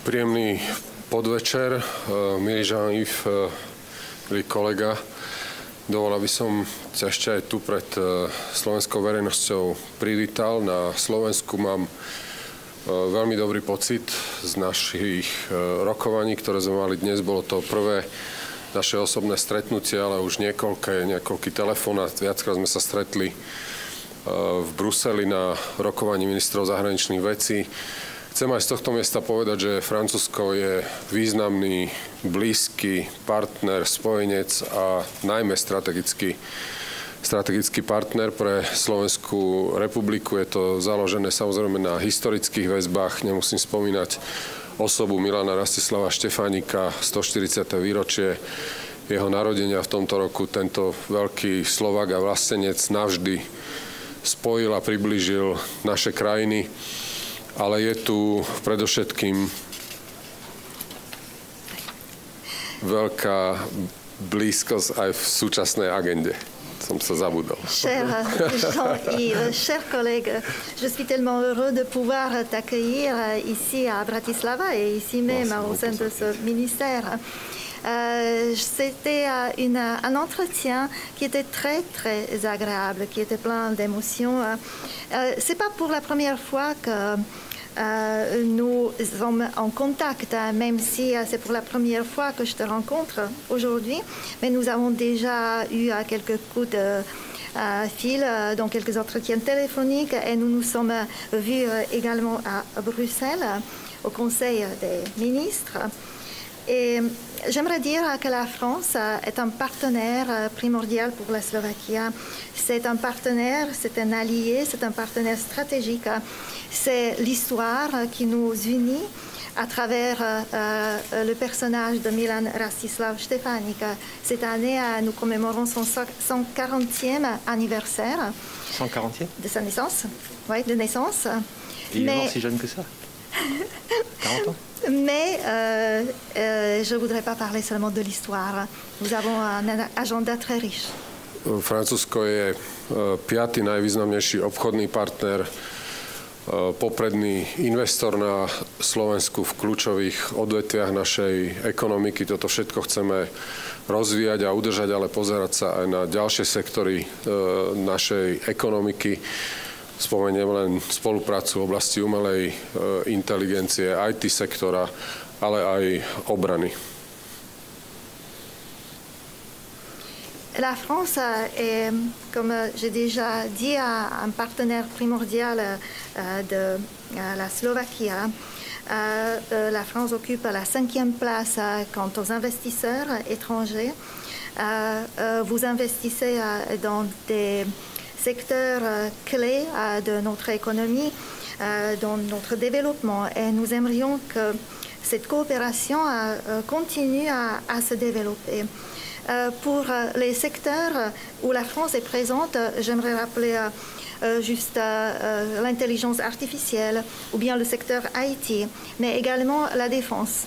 Príjemný podvečer, milý Jean-Yves, milý kolega. Dovolil by som ťa ešte aj tu pred slovenskou verejnosťou privítal. Na Slovensku mám veľmi dobrý pocit z našich rokovaní, ktoré sme mali dnes. Bolo to prvé naše osobné stretnutie, ale už niekoľký telefonát. Viackrát sme sa stretli v Bruseli na rokovaní ministrov zahraničných vecí. Chcem aj z tohto miesta povedať, že Francúzsko je významný, blízky partner, spojenec a najmä strategický partner pre Slovenskú republiku. Je to založené samozrejme na historických väzbách. Nemusím spomínať osobu Milana Rastislava Štefánika, 140. výročie jeho narodenia v tomto roku. Tento veľký Slovák a vlastenec navždy spojil a priblížil naše krajiny. Ale je tu predovšetkým veľká blízkosť aj v súčasnej agende. Som sa zabudol. Cher Jean-Yves, chers collègues, je suis tellement heureux de pouvoir t'accueillir ici à Bratislava et ici même au sein de ce ministère. C'était un entretien qui était très, très agréable, qui était plein d'émotions. C'est pas pour la première fois que nous sommes en contact, même si c'est pour la première fois que je te rencontre aujourd'hui. Mais nous avons déjà eu quelques coups de fil dans quelques entretiens téléphoniques et nous nous sommes vus également à Bruxelles, au Conseil des ministres. Et j'aimerais dire que la France est un partenaire primordial pour la Slovaquie. C'est un partenaire, c'est un allié, c'est un partenaire stratégique. C'est l'histoire qui nous unit à travers le personnage de Milan Rastislav Štefánik. Cette année, nous commémorons son 140e anniversaire. 140e de sa naissance. Oui, de naissance. Il est mort si jeune que ça. 40 ans. Mais je ne voudrais pas parler seulement de l'histoire. Nous avons un agenda très riche. Francúzsko je piaty najvýznamnejší obchodný partner, popredný investor na Slovensku v kľúčových odvetviach našej ekonomiky. Toto všetko chceme rozvíjať a udržať, ale pozerať sa aj na ďalšie sektory našej ekonomiky. Spomeniem len spoluprácu v oblasti umelej inteligencie, IT sektora, ale aj obrany. La France est, comme j'ai déjà dit, un partenaire primordial de la Slovaquie. La France occupe la 5e place quant aux investisseurs étrangers. Vous investissez dans des secteurs clés de notre économie, dans notre développement. Et nous aimerions que cette coopération continue à se développer. Pour les secteurs où la France est présente, j'aimerais rappeler juste l'intelligence artificielle ou bien le secteur IT, mais également la défense.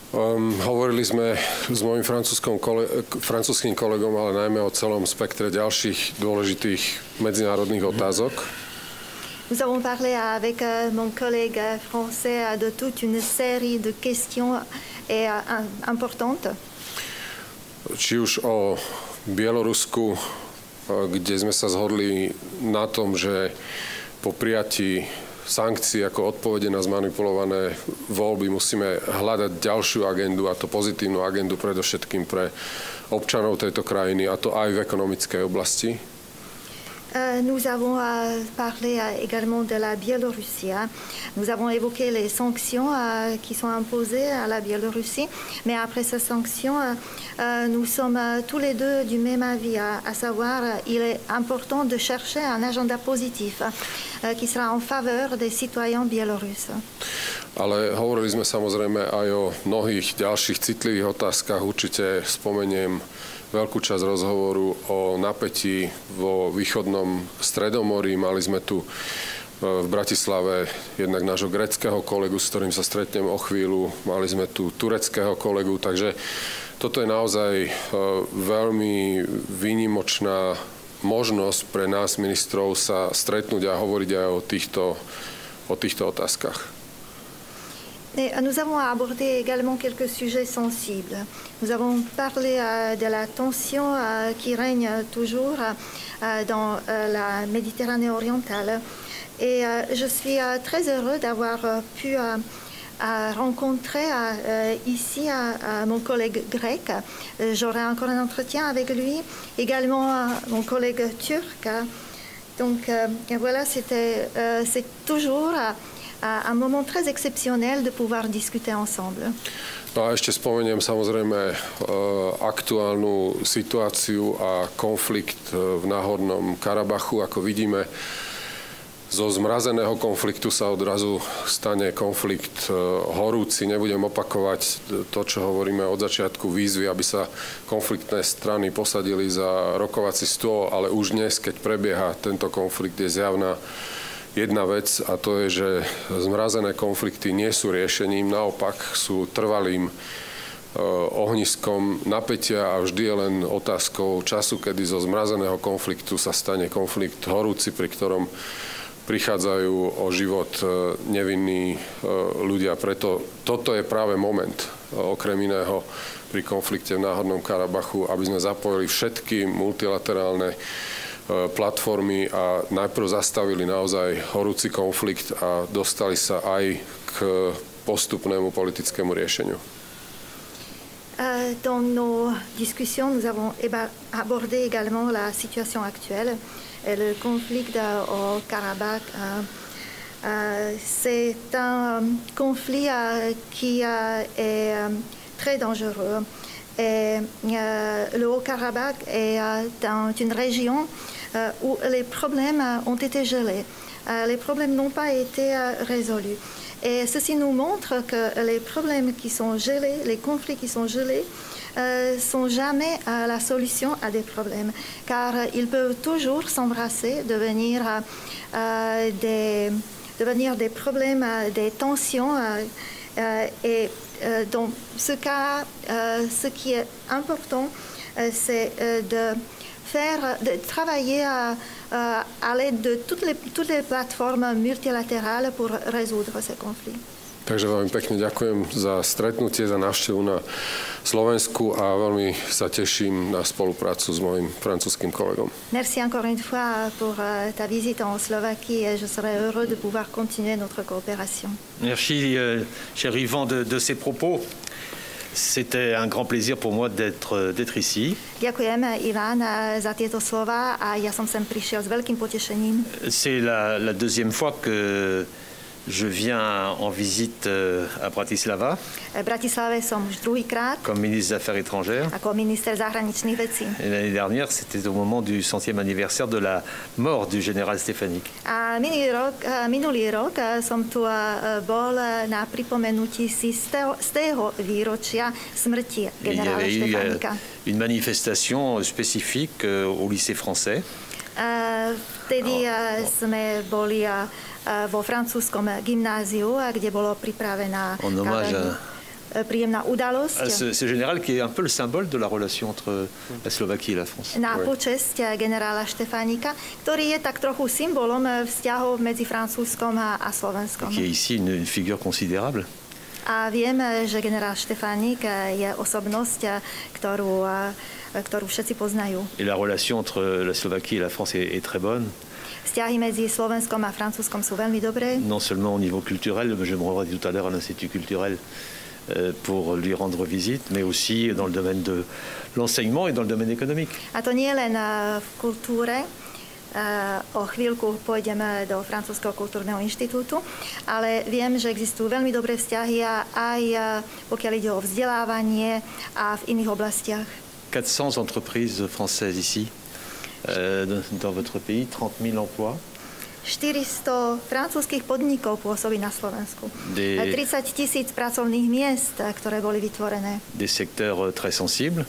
Hovorili sme s mojím francúzským kolegom, ale najmä o celom spektre ďalších dôležitých medzinárodných otázok. Nous avons parlé avec mon collègue français de toute une série de questions importantes. Či už o Bielorusku, kde sme sa zhodli na tom, že po prijatí sankcií ako odpovede na zmanipulované voľby musíme hľadať ďalšiu agendu, a to pozitívnu agendu predovšetkým pre občanov tejto krajiny, a to aj v ekonomickej oblasti. Nous avons parlé également de la Biélorussie. Nous avons évoqué les sanctions qui sont imposées à la Biélorussie. Mais après ces sanctions, nous sommes tous les deux du même avis, à savoir il est important de chercher un agenda positif qui sera en faveur des citoyens biélorusses. Ale hovorili sme samozrejme aj o mnohých ďalších citlivých otázkach. Určite spomeniem veľkú časť rozhovoru o napätí vo východnom Stredomorí. Mali sme tu v Bratislave jednak nášho gréckeho kolegu, s ktorým sa stretnem o chvíľu. Mali sme tu tureckého kolegu, takže toto je naozaj veľmi výnimočná možnosť pre nás ministrov sa stretnúť a hovoriť aj o týchto otázkach. Et nous avons abordé également quelques sujets sensibles. Nous avons parlé de la tension qui règne toujours dans la Méditerranée orientale. Et je suis très heureux d'avoir pu rencontrer ici mon collègue grec. J'aurai encore un entretien avec lui, également mon collègue turc. Donc voilà, c'est toujours un moment très exceptionnel de pouvoir discuter ensemble. No a ešte spomeniem samozrejme aktuálnu situáciu a konflikt v Náhornom Karabachu. Ako vidíme, zo zmrazeného konfliktu sa odrazu stane konflikt horúci. Nebudem opakovať to, čo hovoríme od začiatku výzvy, aby sa konfliktné strany posadili za rokovací stôl, ale už dnes, keď prebieha tento konflikt, je zjavná jedna vec, a to je, že zmrazené konflikty nie sú riešením, naopak sú trvalým ohniskom napätia a vždy je len otázkou času, kedy zo zmrazeného konfliktu sa stane konflikt horúci, pri ktorom prichádzajú o život nevinní ľudia. Preto toto je práve moment, okrem iného, pri konflikte v Náhornom Karabachu, aby sme zapojili všetky multilaterálne platformy a najprv zastavili naozaj horúci konflikt a dostali sa aj k postupnému politickému riešeniu. Dans nos discussions, nous avons abordé également la situation actuelle. Le conflit au Karabakh, c'est un conflit qui est très dangereux. Et le Haut-Karabakh est dans une région où les problèmes ont été gelés. Les problèmes n'ont pas été résolus. Et ceci nous montre que les problèmes qui sont gelés, les conflits qui sont gelés, sont jamais la solution à des problèmes, car ils peuvent toujours s'embrasser, devenir des problèmes, des tensions. Et dans ce cas, ce qui est important, c'est de travailler à l'aide de toutes les plateformes multilatérales pour résoudre ces conflits. Takže veľmi pekne ďakujem za stretnutie, za návštevu na Slovensku a veľmi sa teším na spoluprácu s mojím francúzským kolegom. Merci encore une fois pour ta visite en Slovaquie et je serai heureux de pouvoir continuer notre coopération. Merci, cher Ivan, de ces propos. C'était un grand plaisir pour moi d'être ici. Ďakujem, Ivan, za tieto slova a ja som sem prišiel s veľkým potešením. C'est la deuxième fois que je viens en visite à Bratislava. V Bratislave som už druhýkrát. Comme ministre des Affaires étrangères. Ako minister zahraničných vecí. Et l'année dernière, c'était au moment du 100e anniversaire de la mort du général Stefanik. A minulý rok som tu bol na pripomenutí si z tého výročia smrti generála Stefanika. Une manifestation spécifique au lycée français. Vtedy sme boli vo francúzskom gymnáziu, kde bolo pripravená príjemná udalosť. Ce général qui est un peu le symbole de la relation entre la Slovaquie et la France. Na počesť generála Štefánika, ktorý je tak trochu symbolom vzťahov medzi Francúzskom a Slovenskom. Qui est ici une figure considérable. A viem, že generál Štefánik je osobnosť, ktorú všetci poznajú. Et la relation entre la Slovaquie et la France est très bonne. Vzťahy medzi Slovenskom a Francúzskom sú veľmi dobré. Non seulement au niveau culturel, je me rendrai tout à l'heure à l'Institut culturel pour lui rendre visite, mais aussi dans le domaine de l'enseignement et dans le domaine économique. A to nie len v kultúre. O chvíľku pôjdem do Francúzskeho kultúrneho inštitútu, ale viem, že existujú veľmi dobré vzťahy aj pokiaľ ide o vzdelávanie a v iných oblastiach. 400 entreprises françaises ici, dans votre pays, 30 000 emplois. 400 francúzskych podnikov pôsobí na Slovensku. 30 000 pracovných miest, ktoré boli vytvorené. Des secteurs très sensibles,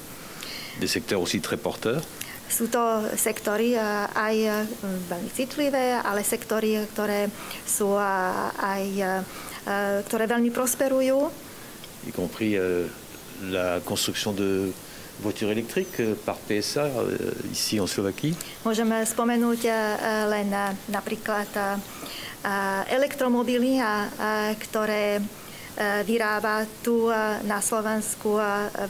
des secteurs aussi très porteurs. Sú to sektory aj veľmi citlivé, ale sektory, ktoré sú ktoré veľmi prosperujú. Y compris la construction de voitures électriques par PSA ici en Slovaquie. Môžeme spomenúť len napríklad elektromobily, ktoré vyrába tu na Slovensku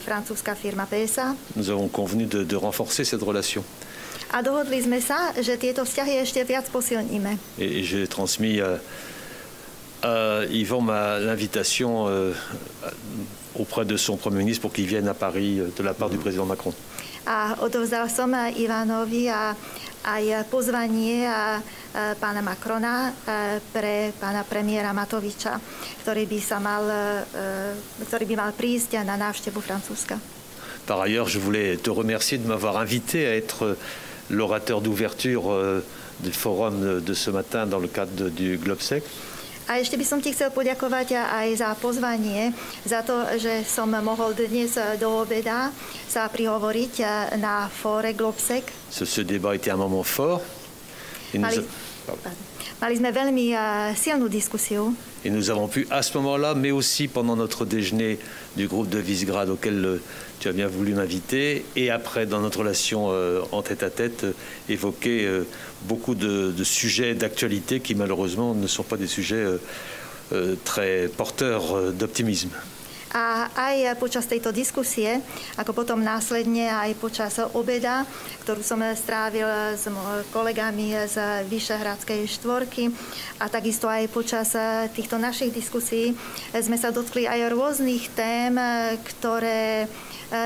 francúzska firma PSA. Nous avons convenu de renforcer cette relation. A dohodli sme sa, že tieto vzťahy ešte viac posilníme. Et j'ai transmis à Yvan l'invitation auprès de son Premier ministre pour qu'il vienne à Paris de la part du président Macron. A odovzdal som Ivanovi aj pozvanie pána Macrona pre pána premiéra Matoviča, ktorý by mal prísť na návštevu Francúzska. Par ailleurs, je voulais te remercier de m'avoir invité à être l'orateur d'ouverture du forum de ce matin dans le cadre du GlobSec. A ešte by som ti chcel poďakovať aj za pozvanie, za to, že som mohol dnes do obeda sa prihovoriť na fóre GlobSec. Ce débat était un moment fort. Mali sme veľmi silnú diskusiu. Et nous avons pu, à ce moment-là, mais aussi pendant notre déjeuner du groupe de Visegrad auquel tu as bien voulu m'inviter, et après, dans notre relation en tête-à-tête, évoquer beaucoup de sujets d'actualité qui, malheureusement, ne sont pas des sujets très porteurs d'optimisme. A aj počas tejto diskusie, ako potom následne aj počas obeda, ktorú som strávil s kolegami z Vyšehradskej štvorky a takisto aj počas týchto našich diskusí sme sa dotkli aj rôznych tém, ktoré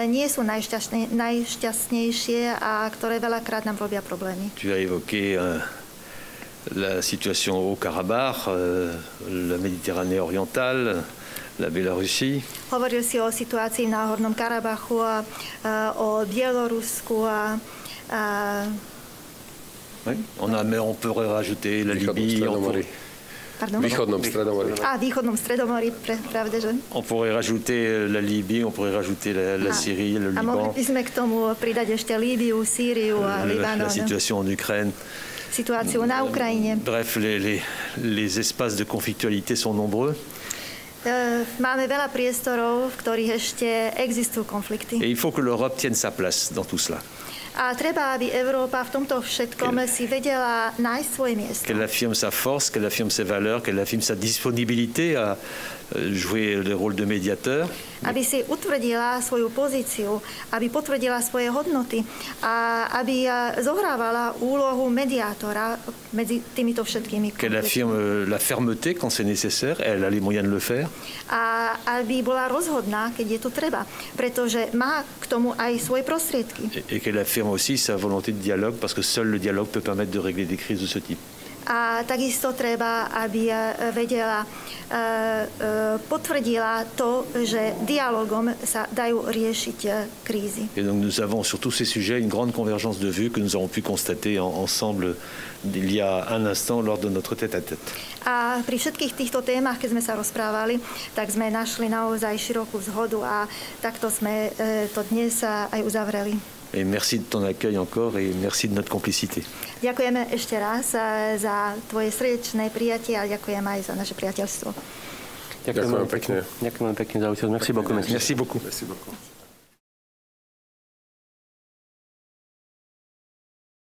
nie sú najšťastnejšie a ktoré veľakrát nám robia problémy. Tu as évoqué la situation au Karabakh, la Méditerranée orientale, la Biélorussie. Hovoril si o situácii na Hornom Karabachu, o Bielorusku. Oui. On pourrait rajouter la Libye. Východnom Stredomorí. Východnom Stredomorí, pravde, že? On pourrait rajouter la Libye, on pourrait rajouter la Syrie, le Liban. A mohli by sme k tomu pridať ešte Líbiu, Sýriu a Libanon. La situation en Ukraine. Situáciu na Ukrajine. Bref, les espaces de conflictualité sont nombreux. Máme veľa priestorov, v ktorých ešte existujú konflikty. Et il faut que l'Europe tienne sa place dans tout cela. A treba, aby Európa v tomto všetkom si vedela nájsť svoje miesto. Qu'elle affirme sa force, qu'elle affirme ses valeurs, qu'elle affirme sa disponibilité à jouer le rôle de médiateur. Aby si utvrdila svoju pozíciu, aby potvrdila svoje hodnoty a aby zohrávala úlohu mediátora medzi týmito všetkými. Qu'elle affirme la fermeté quand c'est nécessaire, elle a les moyens de le faire. A aby bola rozhodná, keď je to treba, pretože má k tomu aj svoje prostriedky. Et qu'elle affirme aussi sa volonté de dialogue, parce que seul le dialogue peut permettre de régler des crises de ce type. A takisto treba, aby vedela, potvrdila to, že dialogom sa dajú riešiť krízy. Et donc nous avons sur tous ces sujets une grande convergence de vues que nous avons pu constater ensemble il y a un instant lors de notre tête-à-tête. A pri všetkých týchto témach, keď sme sa rozprávali, tak sme našli naozaj širokú zhodu a takto sme to dnes aj uzavreli. Et merci de ton accueil encore et merci de notre complicité. Ďakujeme ešte raz za tvoje srdečné prijatie a ďakujem aj za naše priateľstvo. Ďakujem pekne. Ďakujem pekne za účasť. Merci beaucoup. Merci beaucoup. Merci beaucoup.